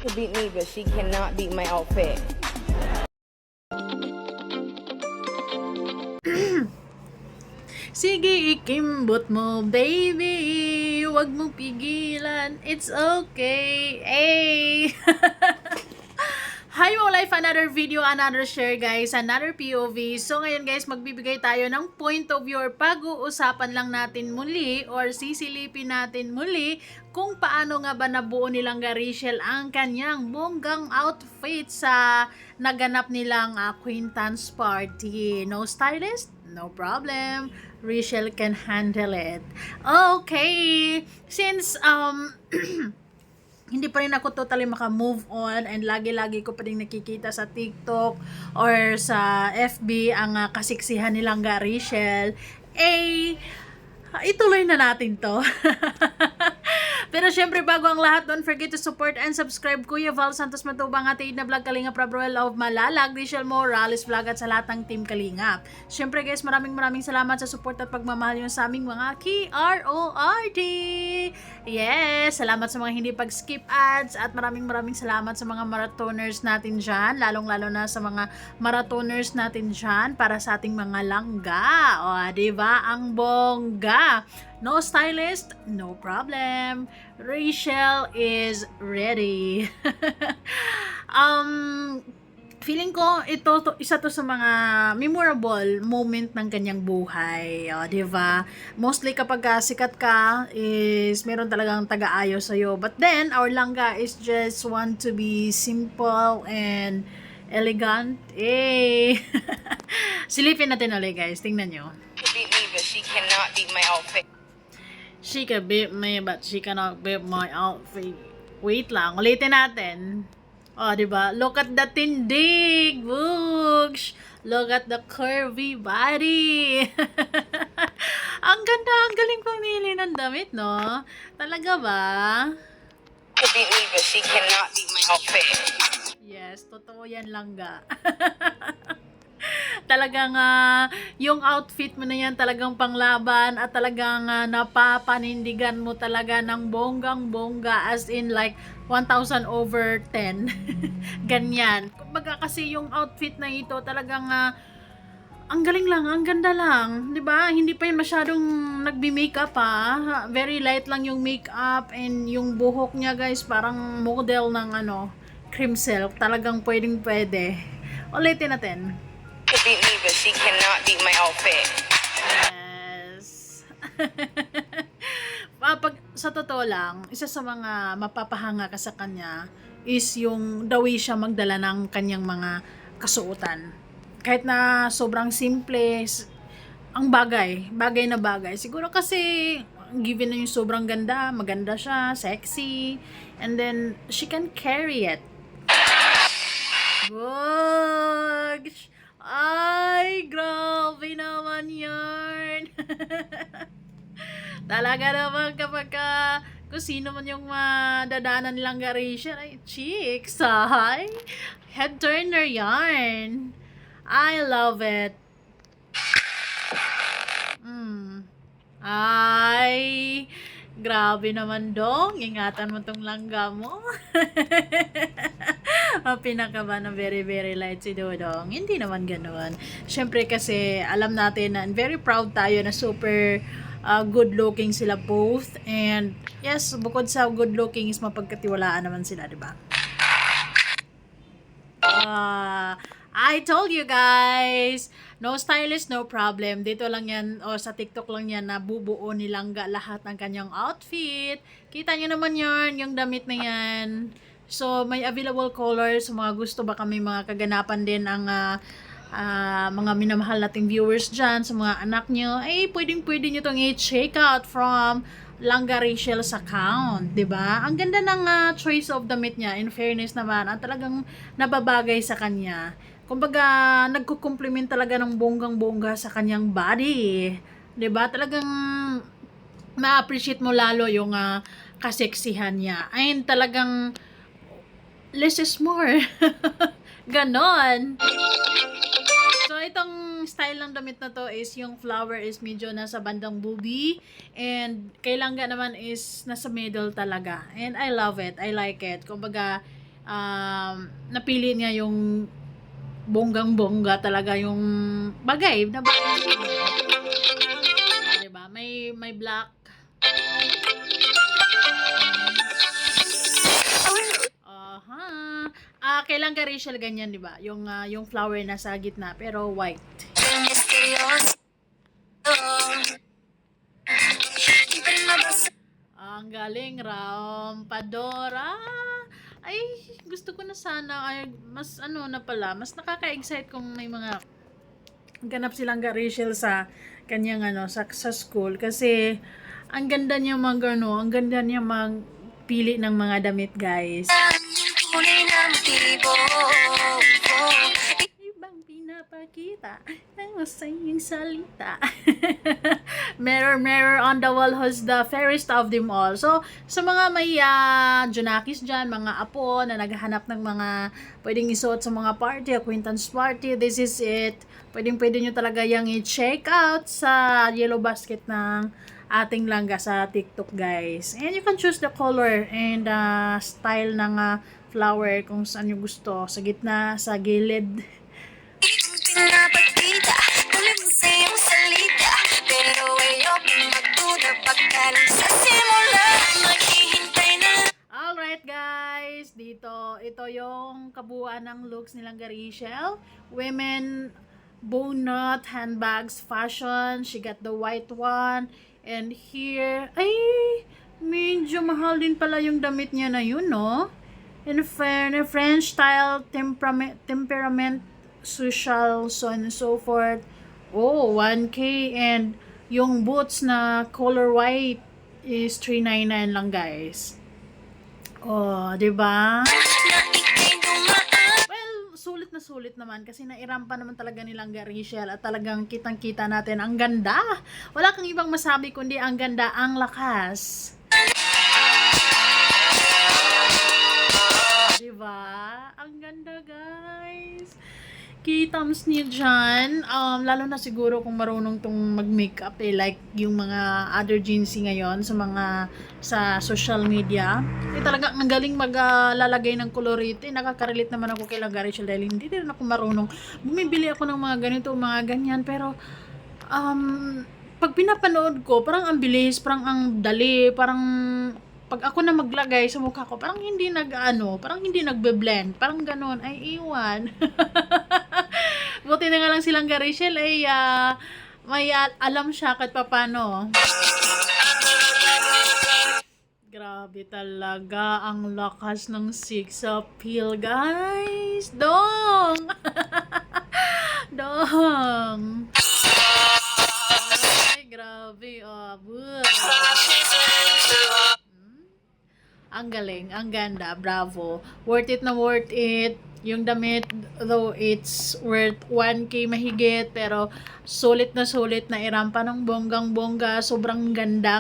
To beat me, but she cannot beat my outfit. Sige, ikimbot mo, baby. Huwag mong pigilan. It's okay. Hey! Hi mo life, another video, another share guys, another POV. So ngayon guys, magbibigay tayo ng point of view or pag-uusapan lang natin muli or sisilipin natin muli kung paano nga ba nabuo nilang Rachel ang kanyang bonggang outfit sa naganap nilang acquaintance party. No stylist? No problem. Rachel can handle it. Okay. Since hindi pa rin ako totally maka-move on and lagi-lagi ko pa rin nakikita sa TikTok or sa FB ang kasiksihan nilang Rachel, ituloy na natin to. Pero syempre bago ang lahat, don't forget to support and subscribe Kuya Val Santos Matubang, Ate na Vlog, Kalingap, Rob Royal of Malalag, Rachel Morales Vlog at sa lahat ng Team Kalingap. Syempre guys, maraming salamat sa support at pagmamahal nyo sa aming mga KRORD. Yes, salamat sa mga hindi pag-skip ads at maraming salamat sa mga marathoners natin dyan, lalong-lalo na sa mga marathoners natin dyan para sa ating mga langga. O, diba? Ang bongga. No stylist? No problem. Rachel is ready. Feeling ko isa to sa mga memorable moment ng kanyang buhay. O, di ba? Mostly kapag sikat ka is meron talagang taga-ayo sa iyo. But then our langga is just want to be simple and elegant. Silipin natin ulit guys. Tingnan nyo. To beat me, but she cannot beat my outfit. She can beat me, but she cannot beat my outfit. Wait lang, ulitin natin. Oh, di ba? Look at the tindig, boogs. Look at the curvy body. Ang ganda, ang galing pumili ng damit, no? Talaga ba? To beat me, but she cannot beat my outfit. Yes, totoo yan lang ga. Talagang yung outfit mo na yan talagang panglaban at talagang napapanindigan mo talaga ng bonggang-bongga as in like 1,000 over 10. Ganyan. Kumbaga kasi yung outfit na ito talagang ang galing lang, ang ganda lang, 'di ba? Hindi pa yun masyadong nagbi-makeup Very light lang yung makeup and yung buhok niya, guys, parang model ng cream silk. Talagang pwede. Ulitin natin. To beat me, but she cannot beat my outfit. Yes. Pag sa totoo lang, isa sa mga mapapahanga ka sa kanya is yung the way siya magdala ng kanyang mga kasuotan. Kahit na sobrang simple, ang bagay na bagay. Siguro kasi given na yung sobrang ganda, maganda siya, sexy, and then she can carry it. Gosh! Ay, grabe naman yan. Talaga naman kapag kung sino man yung madadaanan nilang Rachel, ay, chicks, ay. Head turner yarn. I love it. Ay, grabe naman dong. Ingatan mo tong langga mo. Pinakaba na very light si Dodong. Hindi naman ganoon. Syempre kasi alam natin na very proud tayo na super good looking sila both. And yes, bukod sa good looking is mapagkatiwalaan naman sila, di ba? I told you guys, no stylist, no problem. Dito lang yan, o sa TikTok lang yan, na bubuo nilang lahat ng kanyang outfit. Kita nyo naman yon yung damit na yan. So, may available colors. So, mga gusto ba kami mga kaganapan din ang mga minamahal nating viewers dyan, sa mga anak nyo, pwedeng-pwede nyo itong i-check out from Langga Rachel's account, 'di ba? Ang ganda ng choice of damit niya. In fairness naman, at talagang nababagay sa kanya. Kumbaga, nagko-compliment talaga ng bonggang-bongga sa kanyang body. 'Di ba? Talagang ma-appreciate mo lalo yung kaseksihan niya. Ayun, talagang less is more. Ganon. So, itong style ng damit na to is yung flower is medyo nasa bandang boobie and kay langga naman is nasa middle talaga. And I love it. I like it. Kumbaga, napili niya yung bonggang-bongga talaga yung bagay na bagay. Diba? May black. Aha. Kailan ka Rachel ganyan, 'di ba? Yung flower na sa gitna pero white. Ang galing, Rampadora. Ay, gusto ko na sana ay mas ano na pala, mas nakaka-excite kung may mga ganap silang Rachel sa kanyang sa school kasi ang ganda niya ang ganda niya pili ng mga damit, guys. Ibang pinapakita ng masayang salita. Mirror on the wall who's the fairest of them all. So, sa mga may Junakis dyan, mga apo na naghahanap ng mga pwedeng isuot sa mga party, acquaintance party, this is it. Pwede nyo talaga yung i-check out sa yellow basket ng ating langga sa TikTok, guys. And you can choose the color and style ng flower kung saan nyo gusto. Sa gitna, sa gilid. Alright, guys. Ito yung kabuuan ng looks nilang Rachel. Women bonnet, handbags, fashion. She got the white one. And here, ay, medyo mahal din pala yung damit niya na yun, no? In French style, temperament, social, so on and so forth. Oh, 1K. And yung boots na color white is 399 lang, guys. Oh, diba? Sulit naman kasi nairampa naman talaga nilang Rachel at talagang kitang-kita natin ang ganda. Wala kang ibang masabi kundi ang ganda, ang lakas. Diba? Ang ganda, guys. Kitams niya dyan. Lalo na siguro kung marunong tong mag-makeup like yung mga other Jinsy ngayon sa social media. Talaga ang galing maglalagay ng colorite. Nakaka-relate naman ako kay Rachel dahil hindi rin ako marunong. Bumibili ako ng mga ganito, mga ganyan. Pero, pag pinapanood ko, parang ang bilis, parang ang dali, parang pag ako na maglagay sa mukha ko, parang hindi parang hindi nagbe-blend. Parang ganon. Ay, iwan. Buti na nga lang silang Rachel ay may alam siya kahit papano. Grabe talaga ang lakas ng sex appeal, guys. Dong! Dong! Ay, grabe. Ang galing, ang ganda, bravo. Worth it na worth it. Yung damit, though it's worth 1K mahigit, pero sulit na irampa ng bonggang-bongga. Sobrang ganda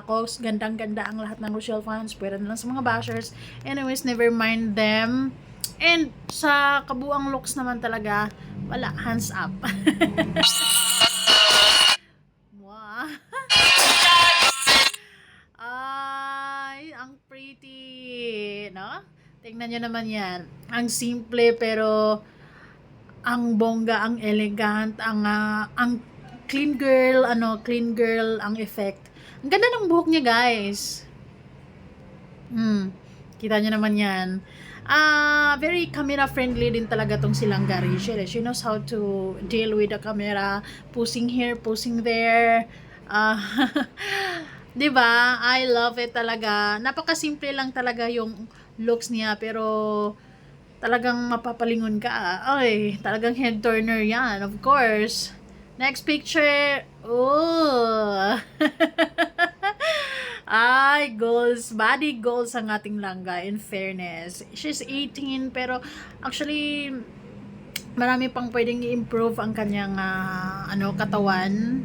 ako. Gandang-ganda ang lahat ng Rochelle fans. Pwede na lang sa mga bashers. Anyways, never mind them. And sa kabuang looks naman talaga, wala, hands up. Wow. Ay, ang pretty, no? Tingnan nyo naman yan. Ang simple pero ang bongga, ang elegant, ang clean girl ang effect. Ang ganda ng buhok niya, guys. Kita nyo naman yan. Very camera friendly din talaga tong silang Rachel. She knows how to deal with the camera, posing here, posing there. Diba? I love it talaga. Napakasimple lang talaga yung looks niya, pero talagang mapapalingon ka. Ay, talagang head turner yan, of course. Next picture. Oh. Ay, goals. Body goals ang ating langga, in fairness. She's 18, pero actually, marami pang pwedeng i-improve ang kanyang katawan.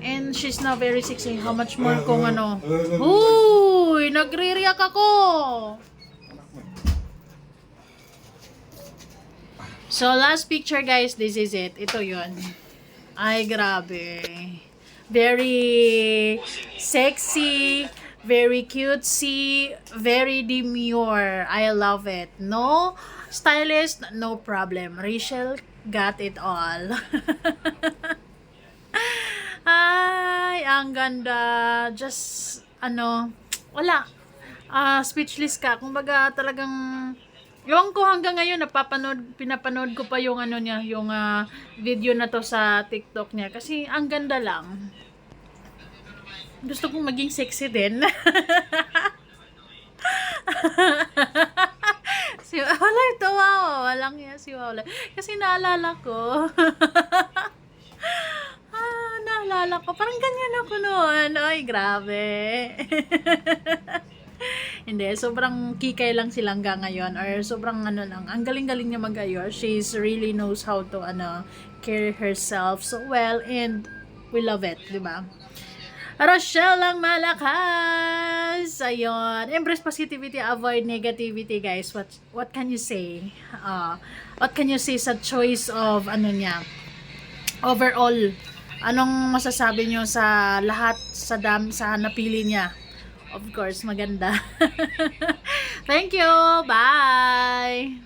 And she's now very sexy. How much more kung Uy, nagre-react ako. So, last picture, guys. This is it. Ito yun. Ay, grabe. Very sexy. Very cutesy, very demure. I love it. No stylist, no problem. Rachel got it all. Ay, ang ganda. Just, wala. Speechless ka. Kumbaga, talagang, yung ko hanggang ngayon, pinapanood ko pa yung niya, yung video na to sa TikTok niya. Kasi, ang ganda lang. Gusto kong maging sexy din. Wala ito, wow. Walang yan si Wala. Kasi naalala ko. Naalala ko. Parang ganyan ako noon. Ay, grabe. Hindi, sobrang kikay lang si Langga ngayon. Or sobrang lang. Ang galing-galing niya mag-ayor. She's really knows how to carry herself so well. And we love it, di ba? Rochelle ang malakas. Ayun. Embrace positivity, avoid negativity, guys. What can you say? What can you say sa choice of niya? Overall, anong masasabi nyo sa lahat sa napili niya? Of course, maganda. Thank you. Bye.